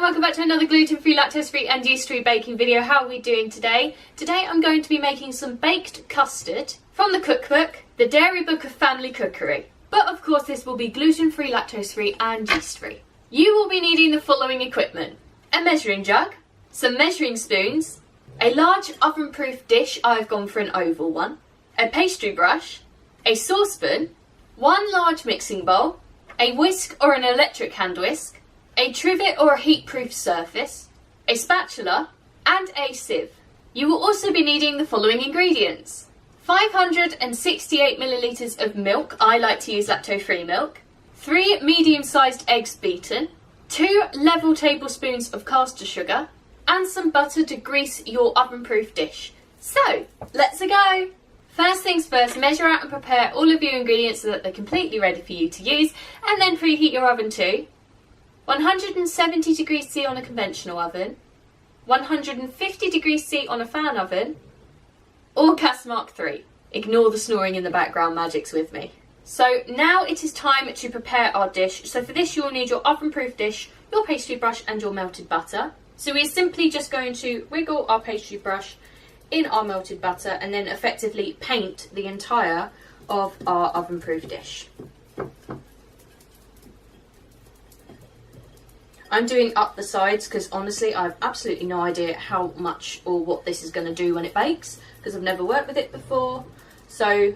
and welcome back to another gluten-free, lactose-free and yeast-free baking video. How are we doing today? Today I'm going to be making some baked custard from the cookbook, the Dairy Book of Family Cookery. But of course this will be gluten-free, lactose-free and yeast-free. You will be needing the following equipment: a measuring jug, some measuring spoons, a large oven-proof dish, I've gone for an oval one, a pastry brush, a saucepan, one large mixing bowl, a whisk or an electric hand whisk, a trivet or a heat-proof surface, a spatula, and a sieve. You will also be needing the following ingredients: 568 millilitres of milk, I like to use lactose-free milk, 3 medium-sized eggs beaten, 2 level tablespoons of caster sugar, and some butter to grease your oven-proof dish. So, let's go! First things first, measure out and prepare all of your ingredients so that they're completely ready for you to use, and then preheat your oven to 170 degrees C on a conventional oven, 150 degrees C on a fan oven, or gas mark 3. Ignore the snoring in the background, magic's with me. So now it is time to prepare our dish. So for this you'll need your oven-proof dish, your pastry brush and your melted butter. So we're simply just going to wiggle our pastry brush in our melted butter and then effectively paint the entire of our oven-proof dish. I'm doing up the sides because honestly I have absolutely no idea how much or what this is going to do when it bakes, because I've never worked with it before. So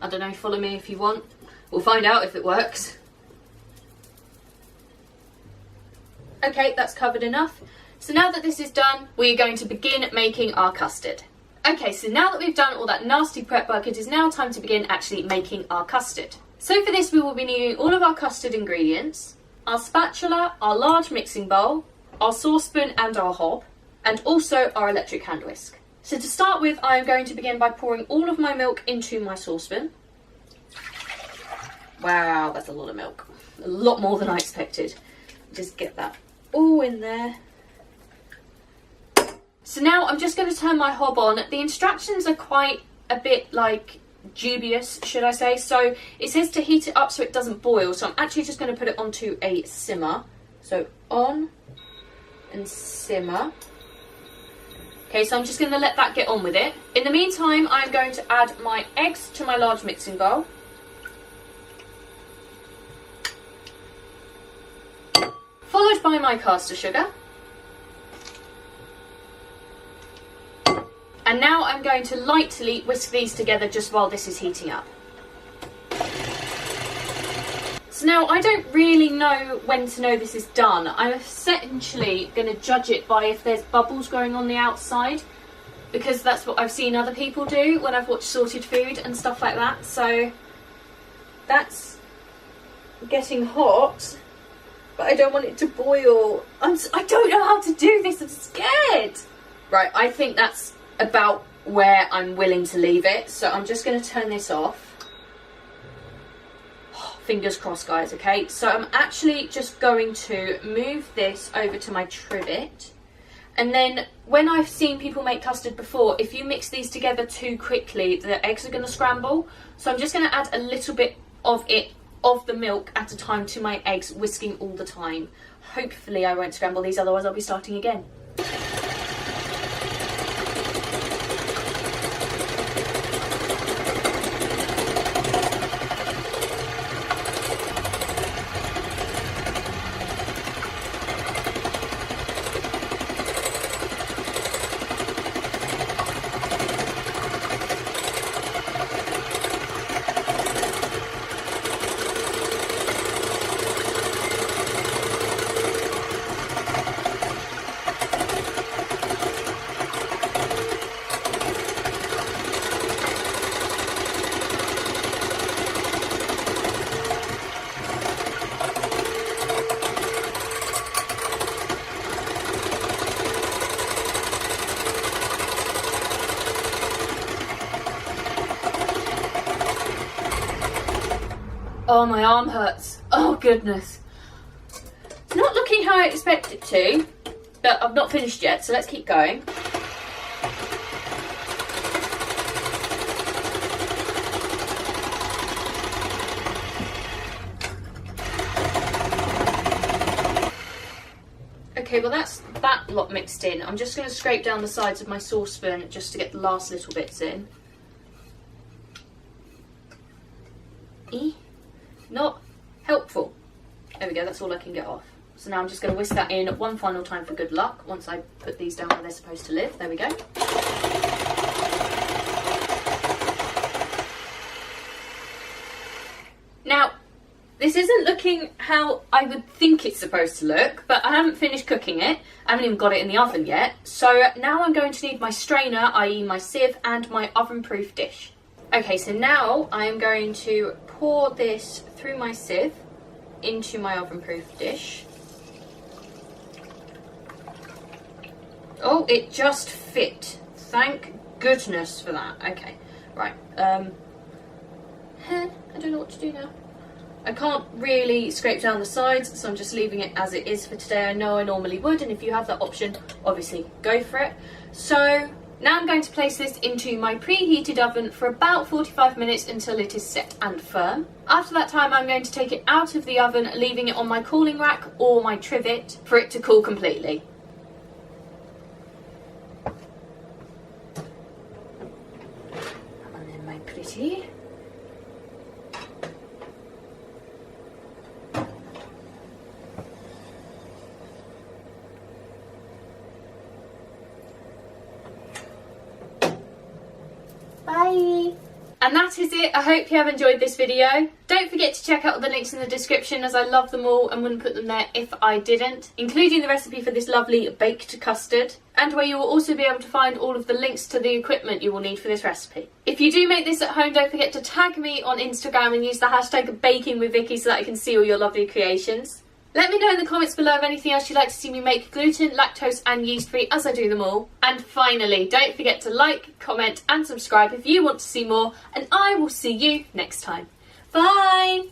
I don't know, follow me if you want. We'll find out if it works. Okay, that's covered enough. So now that this is done, we're going to begin making our custard. Okay, so now that we've done all that nasty prep work, it is now time to begin actually making our custard. So for this we will be needing all of our custard ingredients: our spatula, our large mixing bowl, our saucepan and our hob, and also our electric hand whisk. So to start with, I am going to begin by pouring all of my milk into my saucepan. Wow, that's a lot of milk. A lot more than I expected. Just get that all in there. So now I'm just going to turn my hob on. The instructions are quite a bit like dubious, should I say. So it says to heat it up so it doesn't boil. So I'm actually just going to put it onto a simmer. So on and simmer. Okay, so I'm just going to let that get on with it. In the meantime, I'm going to add my eggs to my large mixing bowl. Followed by my caster sugar. And now I'm going to lightly whisk these together just while this is heating up. So now I don't really know when to know this is done. I'm essentially going to judge it by if there's bubbles going on the outside, because that's what I've seen other people do when I've watched Sorted Food and stuff like that. So that's getting hot, but I don't want it to boil. I don't know how to do this, I'm scared. Right, I think that's about where I'm willing to leave it. So I'm just going to turn this off. Fingers crossed, guys, okay? So I'm actually just going to move this over to my trivet. And then when I've seen people make custard before, if you mix these together too quickly, the eggs are going to scramble. So I'm just going to add a little bit of the milk at a time to my eggs, whisking all the time. Hopefully I won't scramble these, otherwise I'll be starting again. Oh, my arm hurts. Oh, goodness. It's not looking how I expect it to, but I've not finished yet, so let's keep going. Okay, well that's that lot mixed in. I'm just going to scrape down the sides of my saucepan just to get the last little bits in. Not helpful. There we go, that's all I can get off. So now I'm just going to whisk that in one final time for good luck once I put these down where they're supposed to live. There we go. Now, this isn't looking how I would think it's supposed to look, but I haven't finished cooking it. I haven't even got it in the oven yet. So now I'm going to need my strainer, i.e. my sieve, and my oven-proof dish. Okay, so now I'm going to pour this through my sieve into my oven-proof dish. Oh, it just fit. Thank goodness for that. Okay, right. I don't know what to do now. I can't really scrape down the sides, so I'm just leaving it as it is for today. I know I normally would, and if you have that option, obviously go for it. So now I'm going to place this into my preheated oven for about 45 minutes until it is set and firm. After that time, I'm going to take it out of the oven, leaving it on my cooling rack or my trivet for it to cool completely. Come on then, my pretty. Bye! And that is it. I hope you have enjoyed this video. Don't forget to check out the links in the description, as I love them all and wouldn't put them there if I didn't, including the recipe for this lovely baked custard, and where you will also be able to find all of the links to the equipment you will need for this recipe. If you do make this at home, don't forget to tag me on Instagram and use the hashtag bakingwithvickiie so that I can see all your lovely creations. Let me know in the comments below of anything else you'd like to see me make gluten, lactose and yeast free, as I do them all. And finally, don't forget to like, comment and subscribe if you want to see more, and I will see you next time. Bye!